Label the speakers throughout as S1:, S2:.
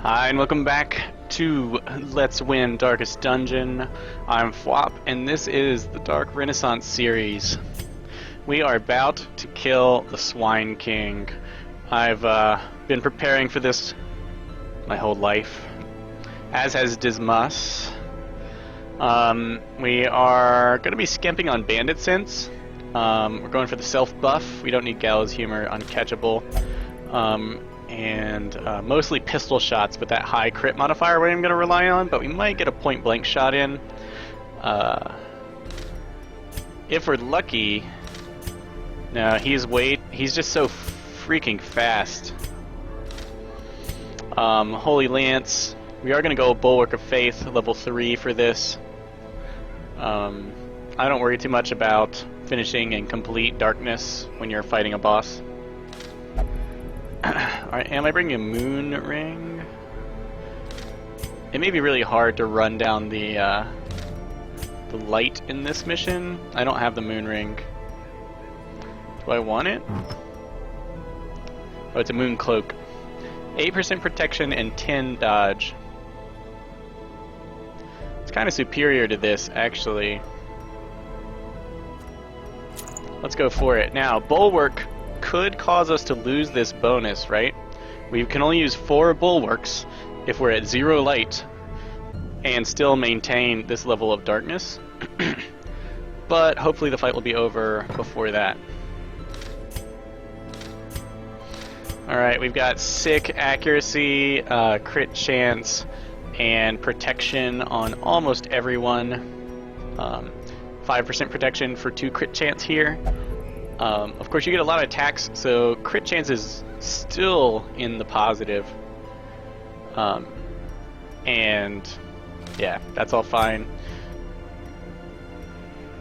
S1: Hi, and welcome back to Let's Win Darkest Dungeon. I'm Flop, and this is the Dark Renaissance series. We are about to kill the Swine King. I've been preparing for this my whole life, as has Dismas. We are going to be skimping on bandit sense. We're going for the self buff. We don't need gallows humor, uncatchable. And mostly pistol shots with that high crit modifier I'm going to rely on, but we might get a point blank shot in. If we're lucky. No, he's just so freaking fast. Holy Lance. We are going to go Bulwark of Faith, level 3 for this. I don't worry too much about finishing in complete darkness when you're fighting a boss. Alright, am I bringing a moon ring? It may be really hard to run down the light in this mission. I don't have the moon ring. Do I want it? Oh, it's a moon cloak. 8% protection and 10 dodge. It's kind of superior to this, actually. Let's go for it. Now, Bulwark could cause us to lose this bonus, right? We can only use 4 bulwarks if we're at 0 light and still maintain this level of darkness. But hopefully the fight will be over before that. Alright, we've got sick accuracy, crit chance, and protection on almost everyone. 5% protection for 2 crit chance here. Of course, you get a lot of attacks, so crit chance is still in the positive. And yeah, that's all fine.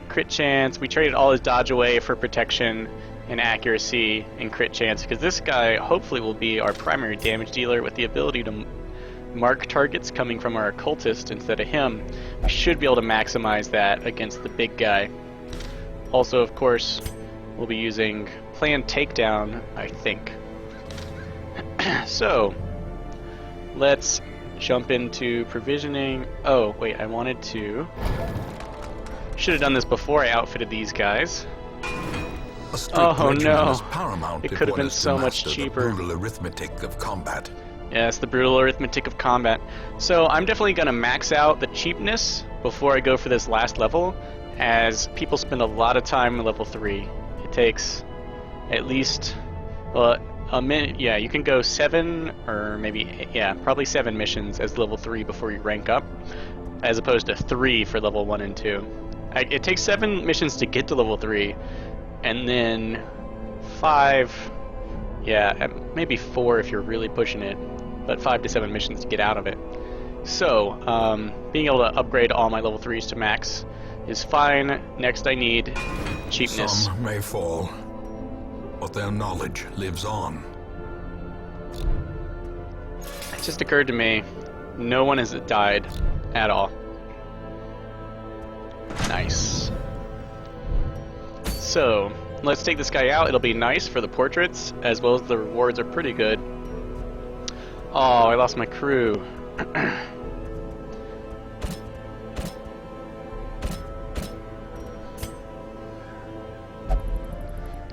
S1: Crit chance, we traded all his dodge away for protection and accuracy and crit chance, because this guy hopefully will be our primary damage dealer with the ability to mark targets coming from our occultist instead of him. We should be able to maximize that against the big guy. Also, of course, we'll be using planned takedown, I think. So, let's jump into provisioning. Oh, wait, I wanted to... Should have done this before I outfitted these guys. Oh no, it could have been so much cheaper.
S2: The brutal arithmetic of combat.
S1: Yes, the brutal arithmetic of combat. So I'm definitely going to max out the cheapness before I go for this last level, as people spend a lot of time in level 3. It takes at least a minute. Yeah, you can go 7 or maybe, yeah, probably 7 missions as level 3 before you rank up, as opposed to 3 for level 1 and 2. It takes 7 missions to get to level 3, and then 5, yeah, maybe 4 if you're really pushing it, but 5 to 7 missions to get out of it. So, being able to upgrade all my level 3s to max is fine. Next I need cheapness.
S2: Some may fall, but their knowledge lives on.
S1: It just occurred to me, no one has died at all. Nice. So, let's take this guy out. It'll be nice for the portraits, as well as the rewards are pretty good. Oh, I lost my crew.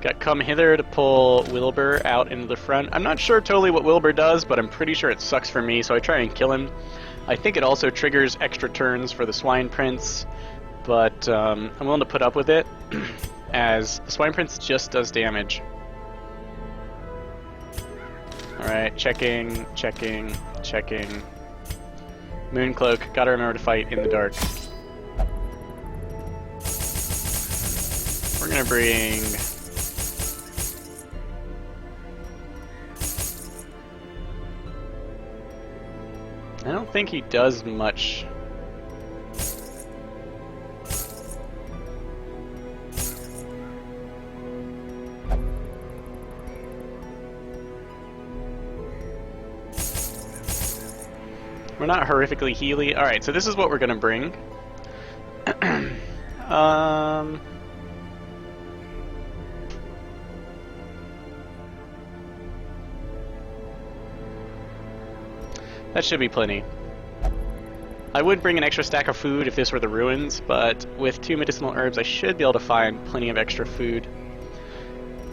S1: Got come hither to pull Wilbur out into the front. I'm not sure totally what Wilbur does, but I'm pretty sure it sucks for me, so I try and kill him. I think it also triggers extra turns for the Swine Prince, but I'm willing to put up with it, as the Swine Prince just does damage. Alright, checking, checking, checking. Mooncloak, gotta remember to fight in the dark. We're gonna bring... I don't think he does much. We're not horrifically healy. Alright, so this is what we're gonna bring. That should be plenty. I would bring an extra stack of food if this were the ruins, but with 2 medicinal herbs I should be able to find plenty of extra food.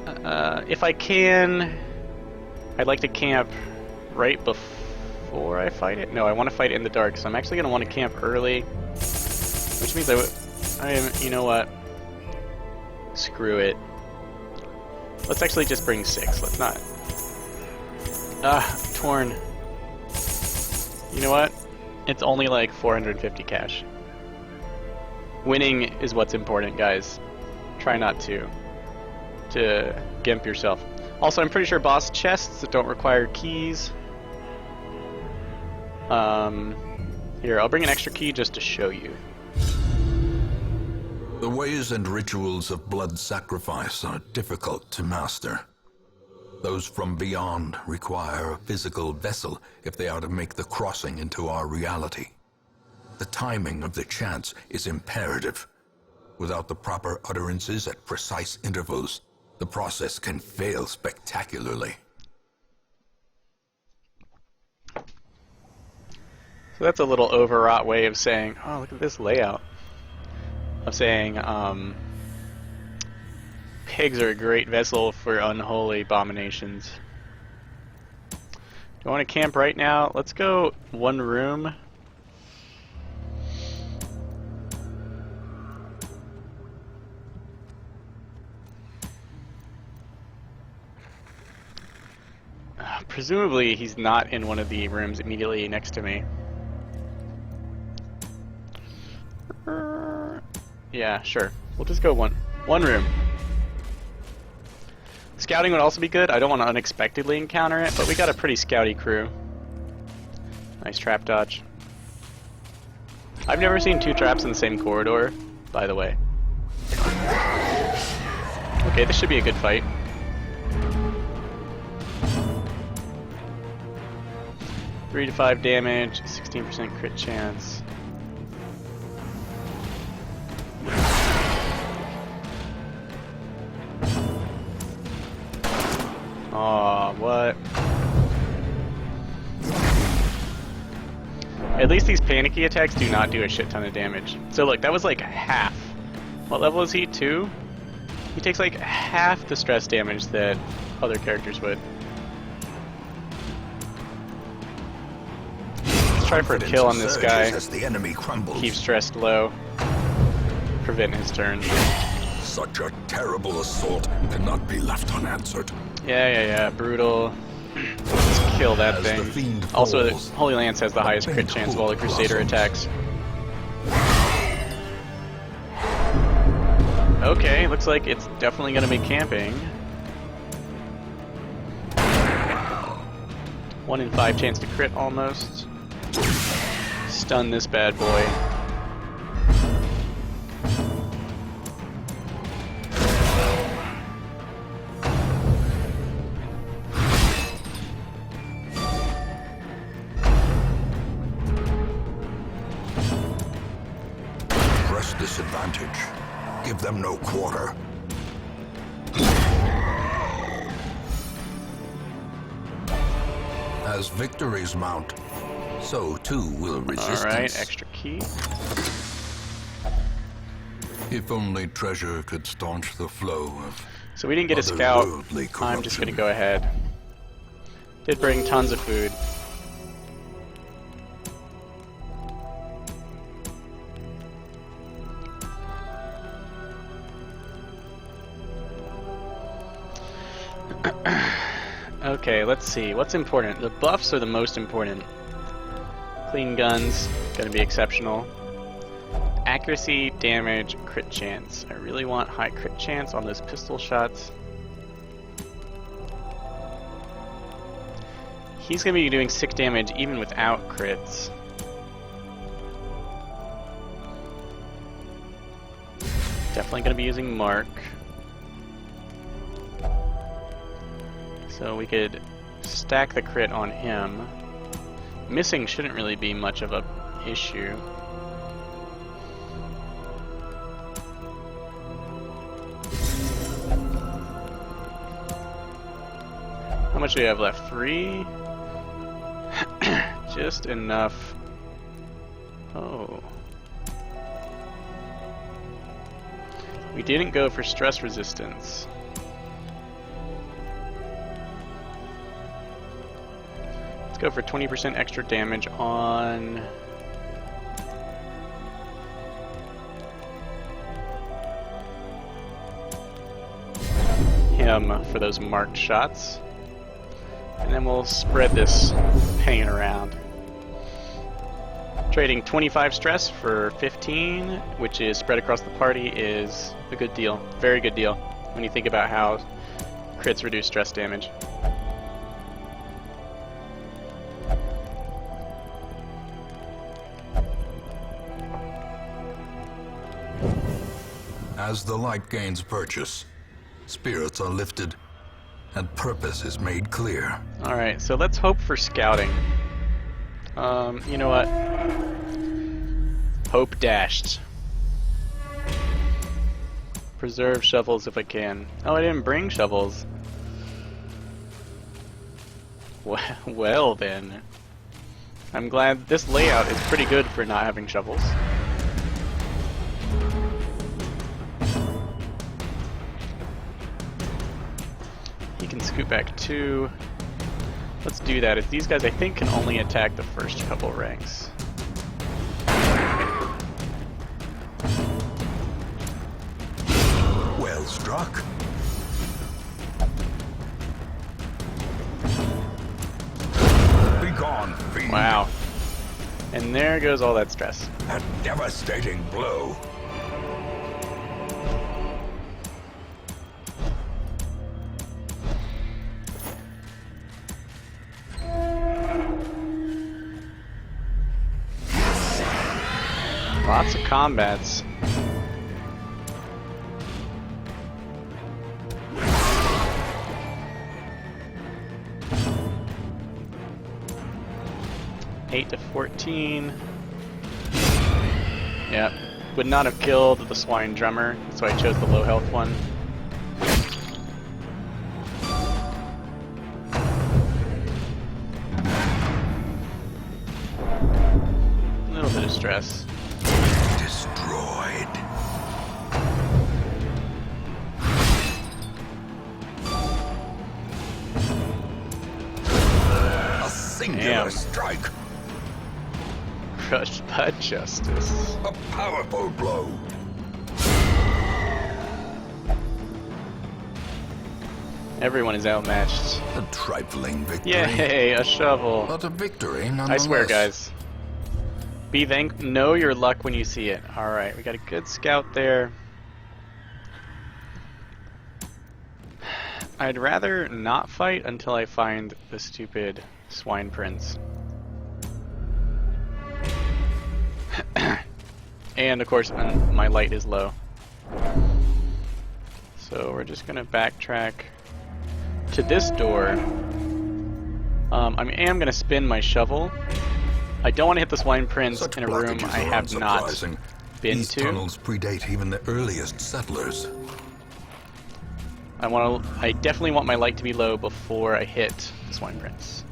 S1: If I can, I'd like to camp right before I fight it. No, I want to fight it in the dark, so I'm actually going to want to camp early. Which means you know what? Screw it. Let's actually just bring 6. Let's not. Torn. You know what? It's only like 450 cash. Winning is what's important, guys. Try not to gimp yourself. Also, I'm pretty sure boss chests don't require keys. Here, I'll bring an extra key just to show you.
S2: The ways and rituals of blood sacrifice are difficult to master. Those from beyond require a physical vessel if they are to make the crossing into our reality. The timing of the chants is imperative. Without the proper utterances at precise intervals, the process can fail spectacularly.
S1: So that's a little overwrought way of saying, oh, look at this layout. Of saying, pigs are a great vessel for unholy abominations. Do I want to camp right now? Let's go one room. Presumably he's not in one of the rooms immediately next to me. Yeah, sure. We'll just go one room. Scouting would also be good. I don't want to unexpectedly encounter it, but we got a pretty scouty crew. Nice trap dodge. I've never seen 2 traps in the same corridor, by the way. Okay, this should be a good fight. Three to 5 damage, 16% crit chance. Aw, what? At least these panicky attacks do not do a shit ton of damage. So look, that was like half. What level is he? 2? He takes like half the stress damage that other characters would. Let's try for a kill on this guy.
S2: As the enemy crumbles.
S1: Keep stressed low. Prevent his turn.
S2: Such a terrible assault cannot be left unanswered.
S1: Yeah. Brutal. Let's kill that thing. Also, the Holy Lance has the highest crit chance of all the Crusader attacks. Okay, looks like it's definitely going to be camping. 1 in 5 chance to crit almost. Stun this bad boy.
S2: Disadvantage. Give them no quarter. As victories mount, so too will resistance.
S1: Alright, extra key.
S2: If only treasure could staunch the flow of.
S1: So we didn't get a scout. I'm just gonna go ahead. Did bring tons of food. Okay, let's see. What's important? The buffs are the most important. Clean guns, gonna be exceptional. Accuracy, damage, crit chance. I really want high crit chance on those pistol shots. He's gonna be doing 6 damage even without crits. Definitely gonna be using Mark. So we could stack the crit on him. Missing shouldn't really be much of a issue. How much do we have left? 3? just enough. Oh. We didn't go for stress resistance. Let's go for 20% extra damage on him for those marked shots. And then we'll spread this pain around. Trading 25 stress for 15, which is spread across the party, is a good deal. Very good deal when you think about how crits reduce stress damage.
S2: As the light gains purchase, spirits are lifted, and purpose is made clear.
S1: Alright, so let's hope for scouting. You know what? Hope dashed. Preserve shovels if I can. Oh, I didn't bring shovels. Well then. I'm glad this layout is pretty good for not having shovels. He can scoot back 2. Let's do that. If these guys, I think, can only attack the first couple ranks.
S2: Well struck. Be gone, fiend.
S1: Wow. And there goes all that stress.
S2: A devastating blow.
S1: Lots of combats. Eight to 14. Yeah, would not have killed the swine drummer, so I chose the low health one. A little bit of stress.
S2: Destroyed. A singular strike.
S1: Crushed by justice.
S2: A powerful blow.
S1: Everyone is outmatched.
S2: A trifling victory.
S1: Yay, a shovel.
S2: But a victory nonetheless.
S1: I swear, guys. Know your luck when you see it. Alright, we got a good scout there. I'd rather not fight until I find the stupid swine prince. And of course, my light is low. So we're just gonna backtrack to this door. I am gonna spin my shovel. I don't want to hit the swine prince in a room I have not been
S2: These
S1: to.
S2: tunnels predate even the earliest settlers.
S1: I definitely want my light to be low before I hit the swine prince.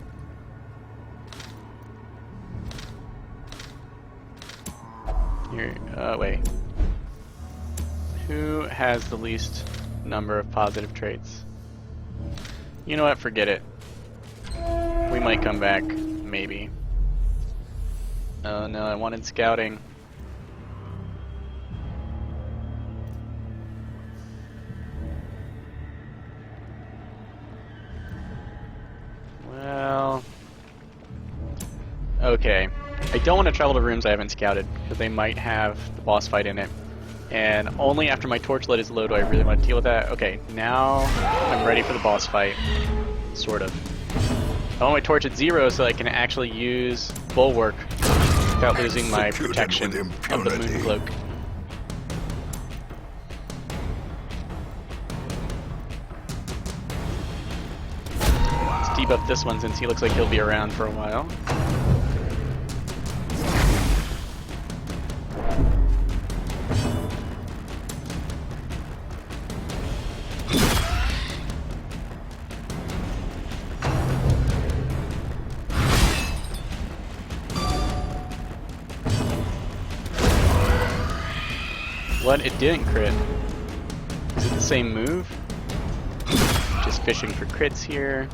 S1: Here, wait. Who has the least number of positive traits? You know what? Forget it. We might come back, maybe. Oh no, I wanted scouting. Well... Okay. I don't want to travel to rooms I haven't scouted, because they might have the boss fight in it. And only after my torchlight is low do I really want to deal with that. Okay, now I'm ready for the boss fight. Sort of. I want my torch at 0 so I can actually use Bulwark without losing my protection of the moon cloak. Let's debuff this one since he looks like he'll be around for a while. What? It didn't crit. Is it the same move? Just fishing for crits here.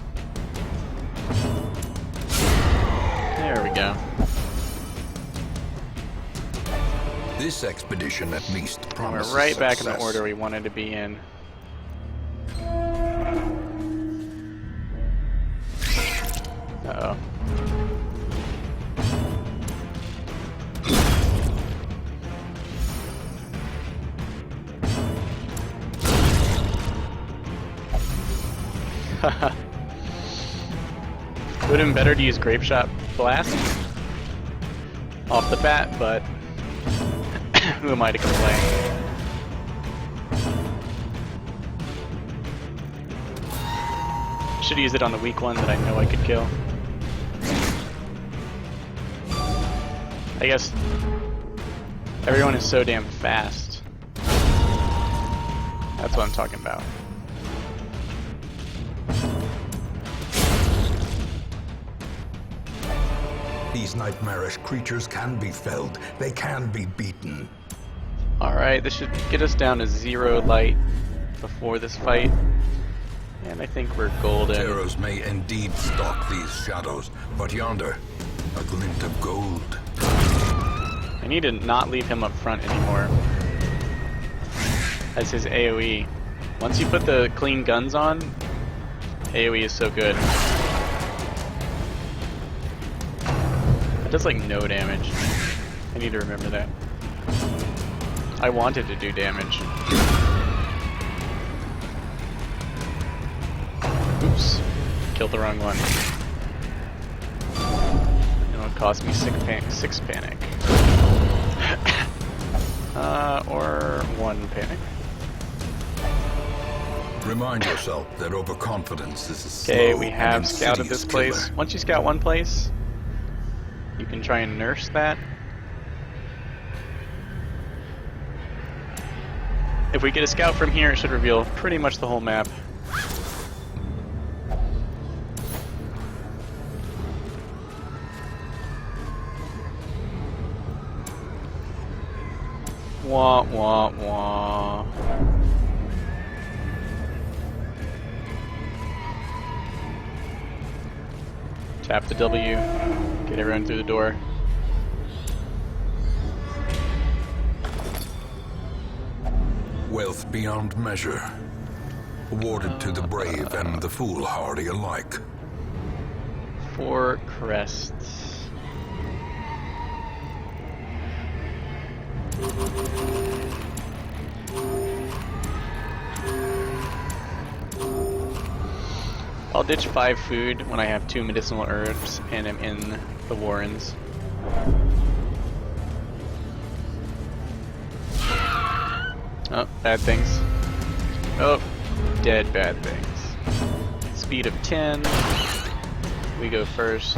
S1: There we go.
S2: This expedition at least
S1: And
S2: promises
S1: we're right back in the
S2: success.
S1: order we wanted to be in. Uh-oh. Would have been better to use Grape Shot Blast off the bat, but who am I to complain? Should use it on the weak one that I know I could kill. I guess everyone is so damn fast. That's what I'm talking about.
S2: These nightmarish creatures can be felled. They can be beaten.
S1: Alright, this should get us down to 0 light before this fight. And I think we're golden.
S2: Terrors may indeed stalk these shadows, but yonder, a glint of gold.
S1: I need to not leave him up front anymore. As his AoE. Once you put the clean guns on, AoE is so good. It does like no damage. I need to remember that. I wanted to do damage. Oops. Killed the wrong one. It'll cost me 6 panic. Or 1 panic.
S2: Remind yourself that overconfidence is a slow
S1: Okay, we
S2: and
S1: have scouted this
S2: insidious
S1: place.
S2: killer.
S1: Once you scout one place, you can try and nurse that. If we get a scout from here, it should reveal pretty much the whole map. Wah, wah, wah. Tap the W, get everyone through the door.
S2: Wealth beyond measure, awarded to the brave and the foolhardy alike.
S1: 4 crests. I'll ditch 5 food when I have 2 medicinal herbs and am in the Warrens. Oh, bad things. Oh, dead bad things. Speed of 10. We go first.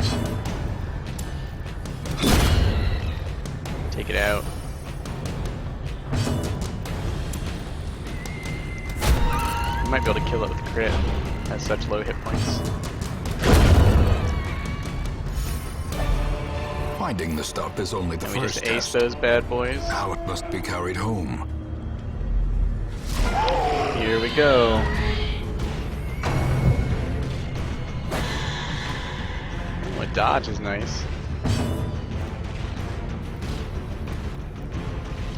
S1: Take it out. We might be able to kill it with crit. Has such low hit points.
S2: Finding the stuff is only the
S1: And we
S2: first
S1: just ace
S2: test.
S1: those bad boys.
S2: Now it must be carried home.
S1: Here we go. What dodge is nice.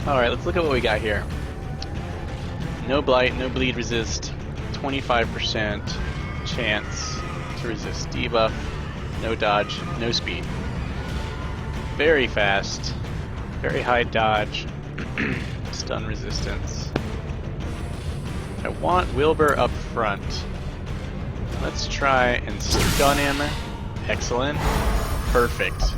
S1: Alright, let's look at what we got here. No blight, no bleed resist, 25% chance to resist debuff, no dodge, no speed. Very fast, very high dodge, stun resistance. I want Wilbur up front. Let's try and stun him. Excellent. Perfect.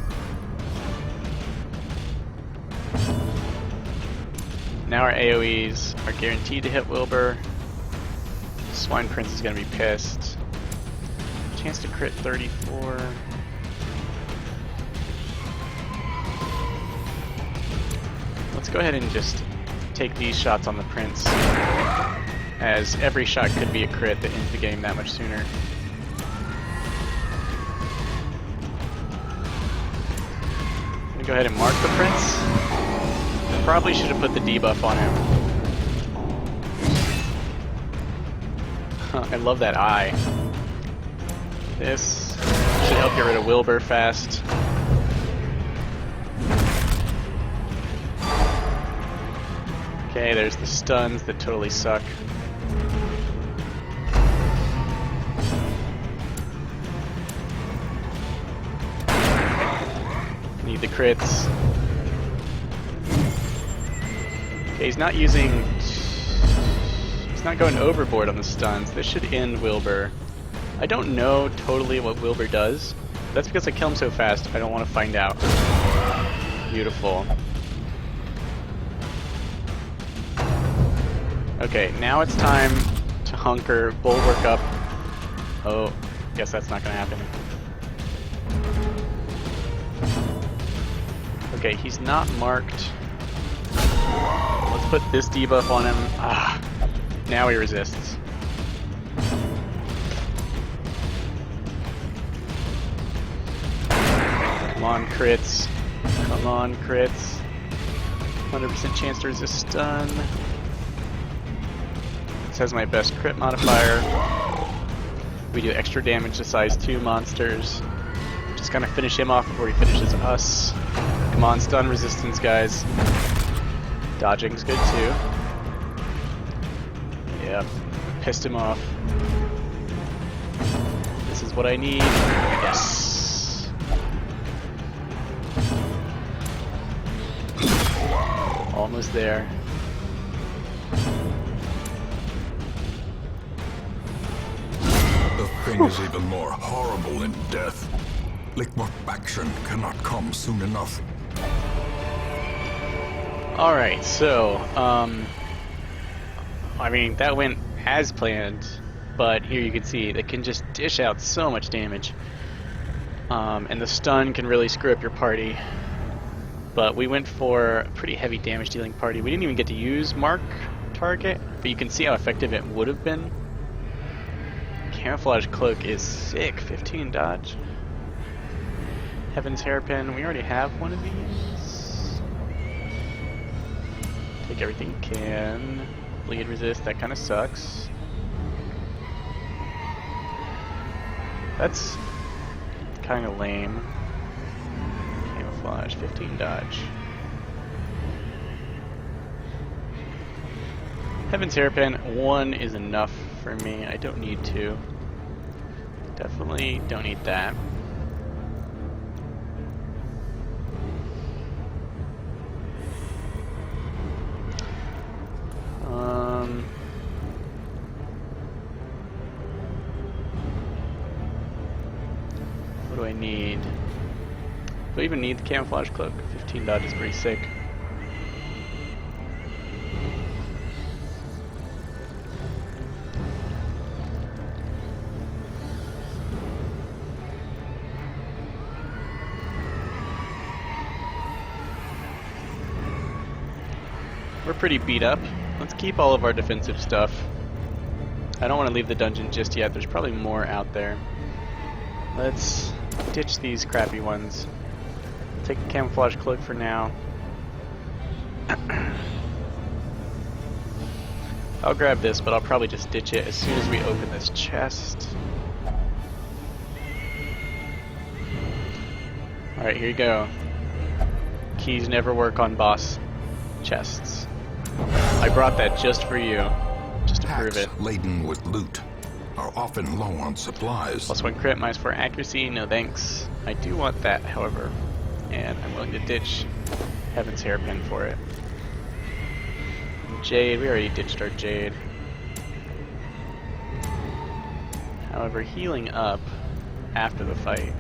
S1: Now our AoEs are guaranteed to hit Wilbur. Swine Prince is going to be pissed. Chance to crit 34. Let's go ahead and just take these shots on the Prince, as every shot could be a crit that ends the game that much sooner. I'm going to go ahead and mark the Prince. probably should have put the debuff on him. I love that eye. This should help get rid of Wilbur fast. Okay, there's the stuns that totally suck. Need the crits. Okay, he's not using... He's not going overboard on the stuns. This should end Wilbur. I don't know totally what Wilbur does. That's because I kill him so fast, I don't want to find out. Beautiful. Okay, now it's time to hunker, bulwark up. Oh, guess that's not gonna happen. Okay, he's not marked. Let's put this debuff on him. Ah, now he resists. Come on, crits. Come on, crits. 100% chance to resist stun. This has my best crit modifier. We do extra damage to size 2 monsters. Just gonna finish him off before he finishes us. Come on, stun resistance, guys. Dodging's good too. Yep, pissed him off. This is what I need. Yes. Almost there.
S2: The thing is even more horrible in death. Liquefaction cannot come soon enough.
S1: Alright, so, I mean, that went as planned, but here you can see they can just dish out so much damage. And the stun can really screw up your party. But we went for a pretty heavy damage dealing party. We didn't even get to use mark target, but you can see how effective it would have been. Camouflage cloak is sick, 15 dodge. Heaven's hairpin, we already have one of these. Take everything you can. Bleed resist, that kind of sucks. That's kind of lame. Camouflage, 15 dodge. Heaven's hairpin, 1 is enough for me. I don't need 2. Definitely don't need that. What do I need? Do I even need the camouflage cloak? 15 dodge is pretty sick. We're pretty beat up. Let's keep all of our defensive stuff. I don't want to leave the dungeon just yet. There's probably more out there. Let's ditch these crappy ones. Take the camouflage cloak for now. I'll grab this, but I'll probably just ditch it as soon as we open this chest. Alright, here you go. Keys never work on boss chests. I brought that just for you, just to prove it.
S2: Laden with loot are often low on supplies.
S1: +1 crit, -4 accuracy, no thanks. I do want that, however, and I'm willing to ditch Heaven's hairpin for it. Jade, we already ditched our Jade. However, healing up after the fight.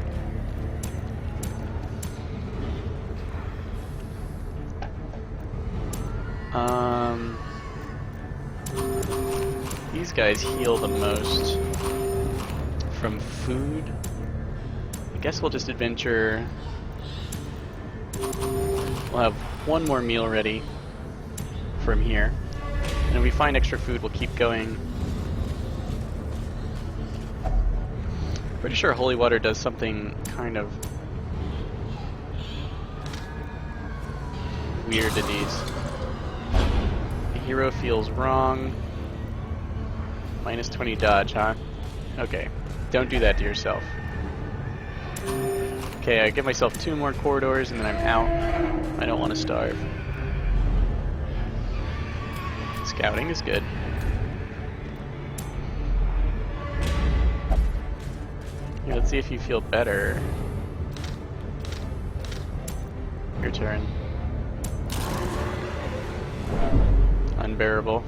S1: These guys heal the most from food. I guess we'll just adventure. We'll have one more meal ready from here. And if we find extra food, we'll keep going. Pretty sure holy water does something kind of weird to these. hero feels wrong. Minus 20 dodge, huh? Okay. Don't do that to yourself. Okay, I give myself 2 more corridors and then I'm out. I don't want to starve. Scouting is good. Here, let's see if you feel better. Your turn. Unbearable.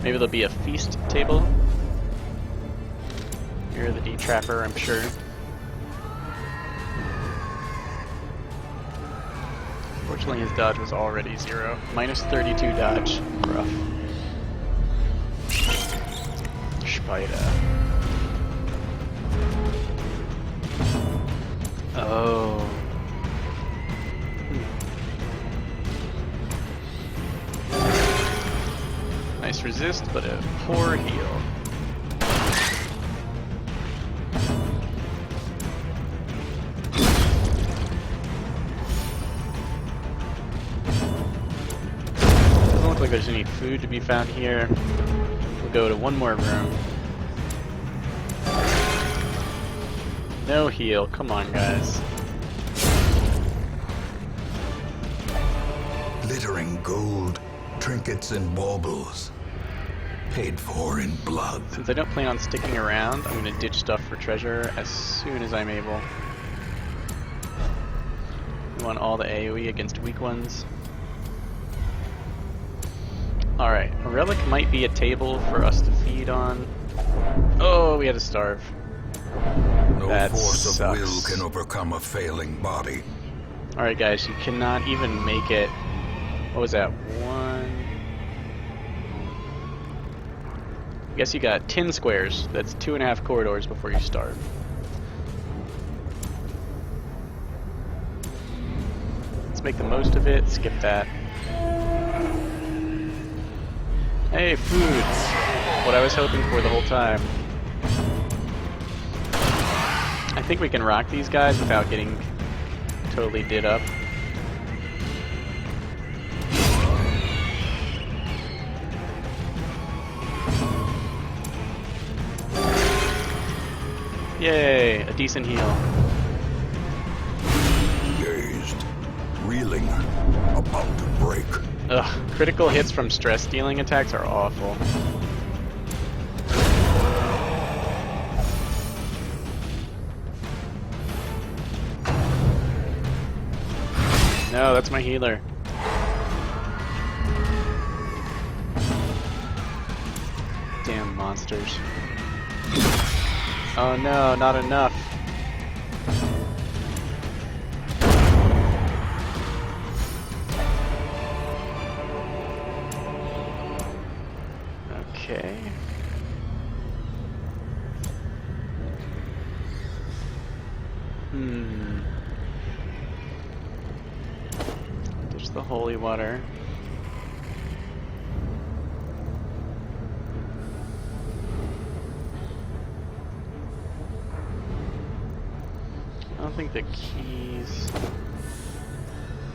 S1: Maybe there'll be a feast table. You're the D-Trapper, I'm sure. Fortunately, his dodge was already 0. Minus 32 dodge. Rough. Spider. Oh. Nice resist, but a poor heal. Doesn't look like there's any food to be found here. We'll go to one more room. No heal, come on guys.
S2: Glittering gold, trinkets and baubles, paid for in blood.
S1: Since I don't plan on sticking around, I'm going to ditch stuff for treasure as soon as I'm able. We want all the AoE against weak ones. Alright, a relic might be a table for us to feed on. Oh, we had to starve.
S2: No
S1: That
S2: force of
S1: sucks.
S2: will can overcome a failing body.
S1: Alright guys, you cannot even make it. What was that? 1... I guess you got 10 squares. That's 2.5 corridors before you starve. Let's make the most of it. Skip that. Hey, food! What I was hoping for the whole time. I think we can rock these guys without getting totally did up. Yay, a decent heal.
S2: Dazed, reeling, about to break.
S1: Ugh, critical hits from stress dealing attacks are awful. No, that's my healer. Damn monsters. Oh no, not enough. Okay. Ditch the holy water. I don't think the keys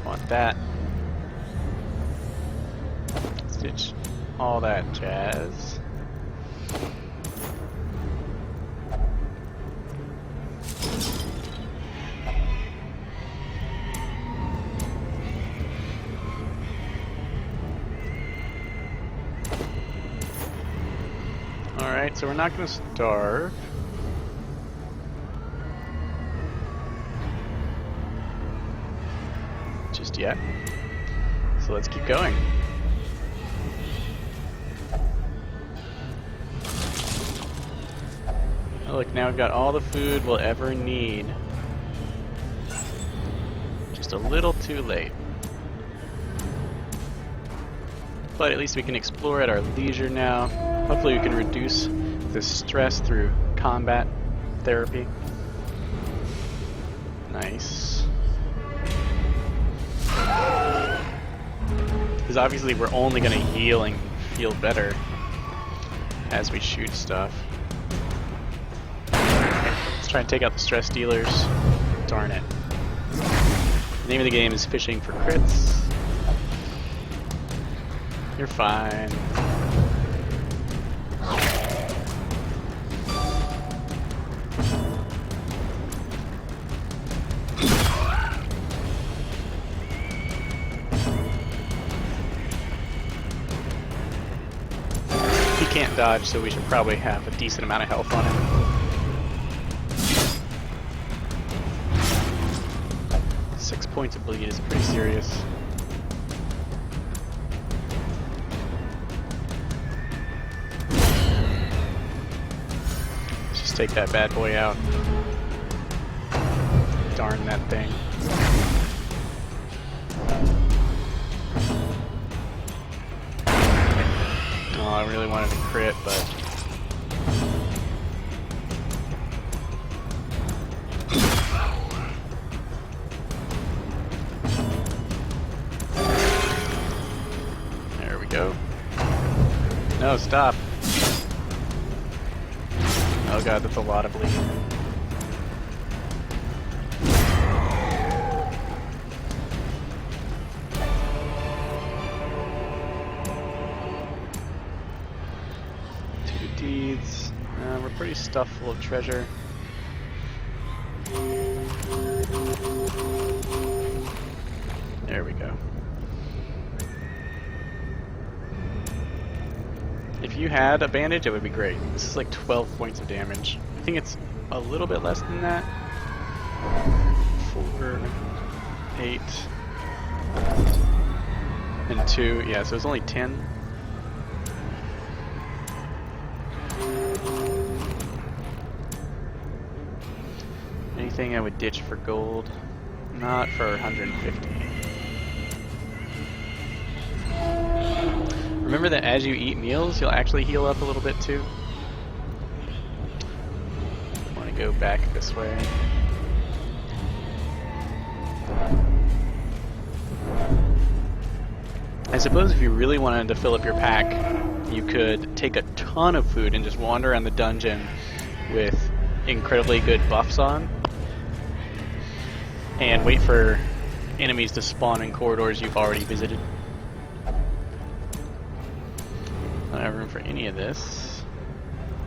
S1: want that. Stitch all that jazz. Alright, so we're not going to starve. Just yet. So let's keep going. Oh, look, now we've got all the food we'll ever need. Just a little too late. But at least we can explore at our leisure now. Hopefully we can reduce the stress through combat therapy. Nice. Because obviously we're only going to heal and feel better as we shoot stuff. Okay, let's try and take out the stress dealers. Darn it. The name of the game is fishing for crits. You're fine. He can't dodge, so we should probably have a decent amount of health on him. 6 points of bleed is pretty serious. Let's just take that bad boy out. Darn that thing. Oh, I really wanted to crit, but... There we go. No, stop. Oh god, that's a lot of bleed. Deeds. We're pretty stuffed full of treasure. There we go. If you had a bandage, it would be great. This is like 12 points of damage. I think it's a little bit less than that. 4, 8, and 2. Yeah, so it's only 10. Anything I would ditch for gold, not for 150. Remember that as you eat meals, you'll actually heal up a little bit too. I want to go back this way. I suppose if you really wanted to fill up your pack, you could take a ton of food and just wander around the dungeon with incredibly good buffs on. And wait for enemies to spawn in corridors you've already visited. I don't have room for any of this.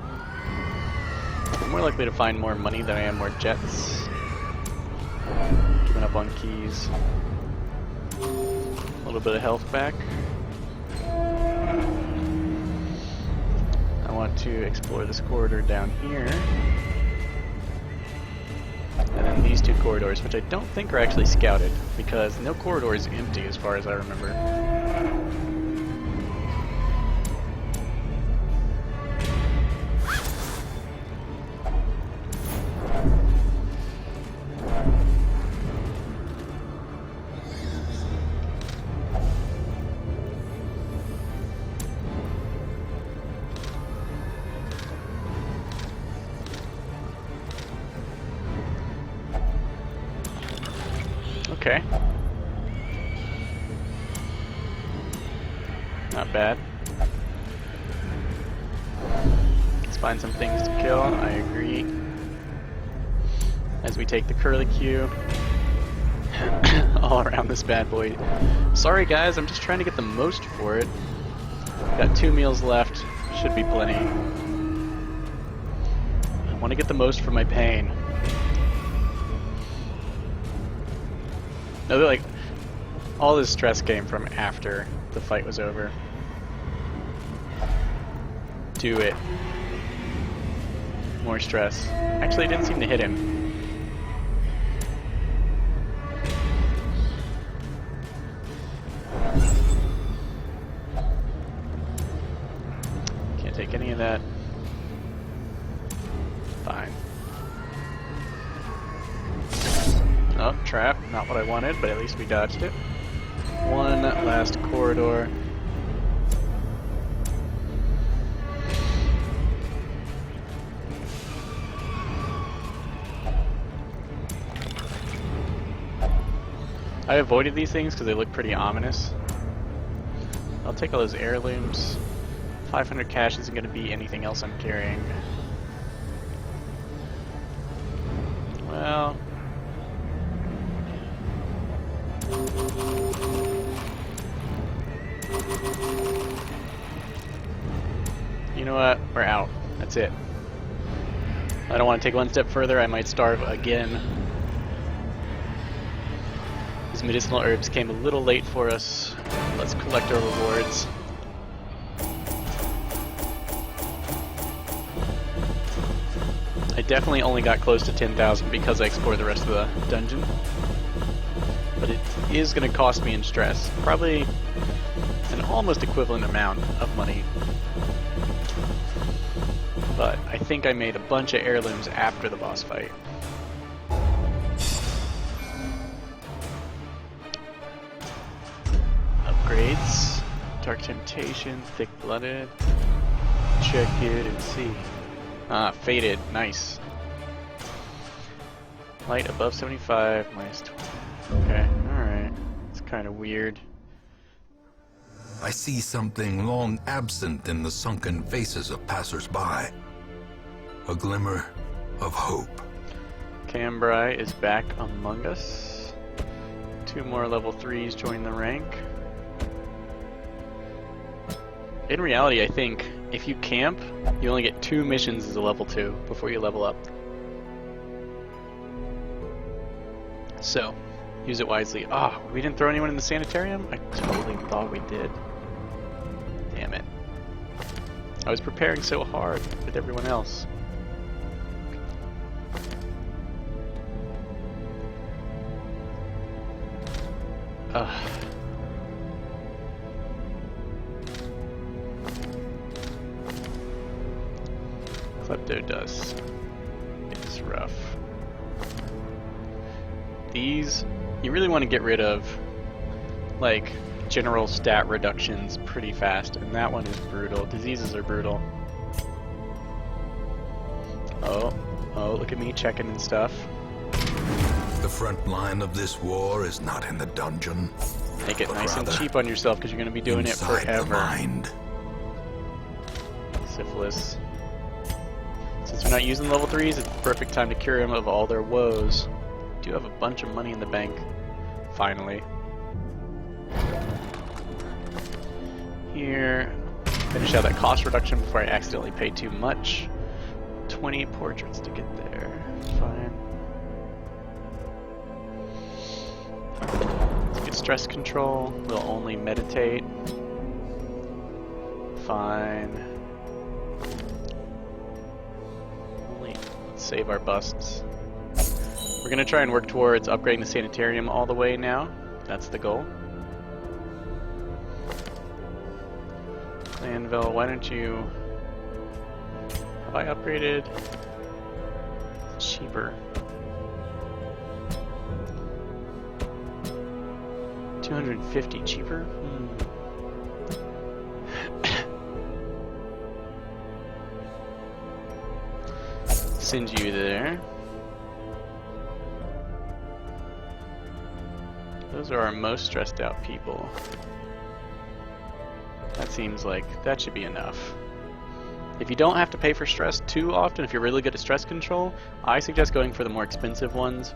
S1: I'm more likely to find more money than I am more jets. Giving up on keys. A little bit of health back. I want to explore this corridor down here. And then these two corridors, which I don't think are actually scouted, because no corridor is empty as far as I remember. Okay. Not bad. Let's find some things to kill, I agree. As we take the curlicue all around this bad boy. Sorry guys, I'm just trying to get the most for it. Got 2 meals left, should be plenty. I want to get the most for my pain. No, like, all this stress came from after the fight was over. Do it. More stress. Actually, it didn't seem to hit him. Can't take any of that. Fine. Oh, trap. Not what I wanted, but at least we dodged it. One last corridor. I avoided these things because they look pretty ominous. I'll take all those heirlooms. 500 cash isn't going to be anything else I'm carrying. Well... You know what? We're out. That's it. I don't want to take one step further. I might starve again. These medicinal herbs came a little late for us. Let's collect our rewards. I definitely only got close to 10,000 because I explored the rest of the dungeon. But it is going to cost me in stress. Probably an almost equivalent amount of money. But I think I made a bunch of heirlooms after the boss fight. Upgrades. Dark Temptation, Thick-Blooded. Check it and see. Ah, Faded. Nice. Light above 75, minus 20. Okay, alright. It's kind of weird.
S2: I see something long absent in the sunken faces of passers-by. A glimmer of hope.
S1: Cambrai is back among us. 2 more level 3s join the rank. In reality, I think if you camp, you only get 2 missions as a level 2 before you level up. So, use it wisely. Ah, we didn't throw anyone in the sanitarium? I totally thought we did. Damn it. I was preparing so hard with everyone else. Ugh. Klepto dust is rough. These, you really want to get rid of, like, general stat reductions pretty fast, and that one is brutal. Diseases are brutal. Oh, look at me checking and stuff.
S2: The front line of this war is not in the dungeon.
S1: Make it
S2: but
S1: nice and
S2: rather
S1: cheap on yourself because you're going to be doing it
S2: inside
S1: forever.
S2: the mind.
S1: Syphilis. Since we're not using level 3s, it's the perfect time to cure them of all their woes. Do have a bunch of money in the bank. Finally. Here. Finish out that cost reduction before I accidentally pay too much. 20 portraits to get there. Fine. Let's get stress control. We'll only meditate. Fine. Let's save our busts. We're gonna try and work towards upgrading the sanitarium all the way now. That's the goal. Clanville, why don't you... Have I upgraded? It's cheaper. 250 cheaper? Send you there. Those are our most stressed out people. That seems like that should be enough. If you don't have to pay for stress too often, if you're really good at stress control, I suggest going for the more expensive ones.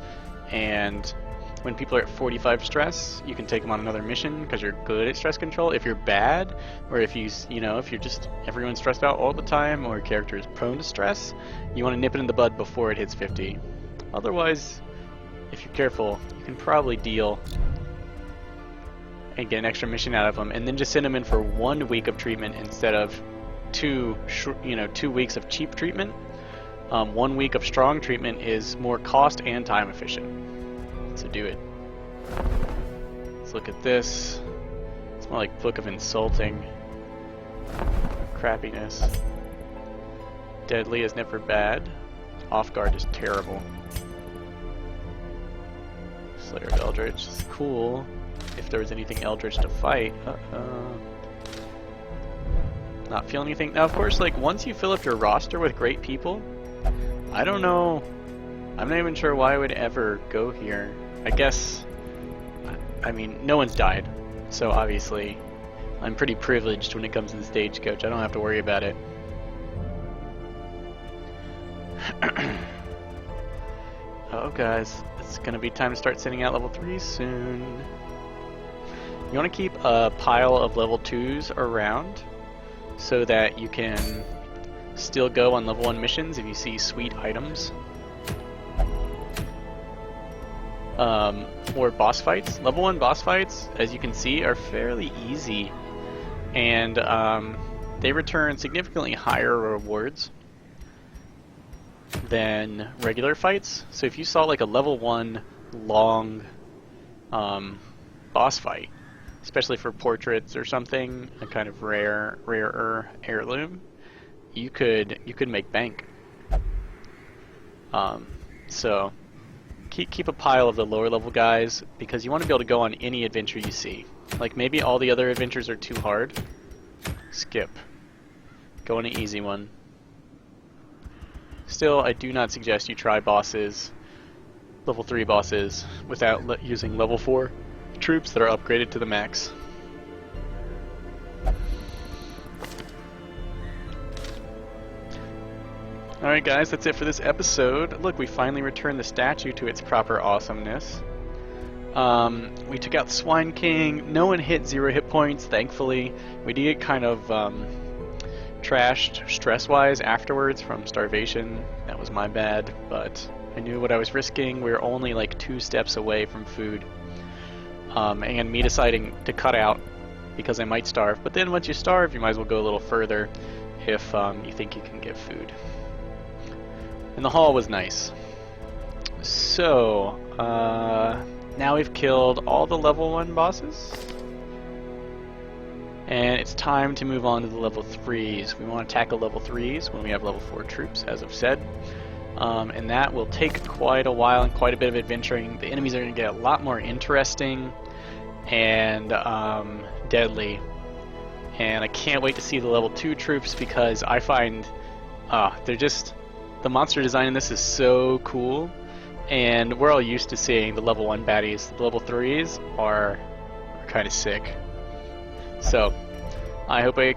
S1: And when people are at 45 stress, you can take them on another mission because you're good at stress control. If you're bad, or if if you're just everyone's stressed out all the time, or your character is prone to stress, you want to nip it in the bud before it hits 50. Otherwise, if you're careful, you can probably deal and get an extra mission out of them, and then just send them in for 1 week of treatment instead of 2 weeks of cheap treatment. 1 week of strong treatment is more cost and time efficient. So do it. Let's look at this. It's more like Book of Insulting. Crappiness. Deadly is never bad. Off guard is terrible. Slayer of Eldritch is cool. If there was anything Eldritch to fight. Not feeling anything. Now, of course, like, once you fill up your roster with great people, I don't know. I'm not even sure why I would ever go here. I guess, I mean, no one's died. So, obviously, I'm pretty privileged when it comes to the stagecoach. I don't have to worry about it. Oh, guys. It's gonna be time to start sending out level 3s soon. You want to keep a pile of level 2s around so that you can still go on level 1 missions if you see sweet items. Or boss fights. Level 1 boss fights, as you can see, are fairly easy, and they return significantly higher rewards than regular fights. So if you saw like a level 1 long boss fight, especially for portraits or something, a kind of rarer heirloom, you could make bank. So keep a pile of the lower level guys, because you want to be able to go on any adventure you see. Like maybe all the other adventures are too hard. Skip. Go on an easy one. Still, I do not suggest you try bosses, level 3 bosses, without using level 4 troops that are upgraded to the max. Alright guys, that's it for this episode. Look, we finally returned the statue to its proper awesomeness. We took out Swine King. No one hit 0 hit points, thankfully. We did get kind of trashed stress-wise afterwards from starvation. That was my bad, but I knew what I was risking. We were only like 2 steps away from food. And me deciding to cut out because I might starve. But then once you starve, you might as well go a little further if you think you can get food. And the haul was nice. So, now we've killed all the level 1 bosses. And it's time to move on to the level 3s. We want to tackle level 3s when we have level 4 troops, as I've said. And that will take quite a while and quite a bit of adventuring. The enemies are going to get a lot more interesting and deadly. And I can't wait to see the level 2 troops, because I find they're just... The monster design in this is so cool, and we're all used to seeing the level 1 baddies. The level 3s are kind of sick. So, I hope I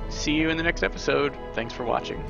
S1: see you in the next episode. Thanks for watching.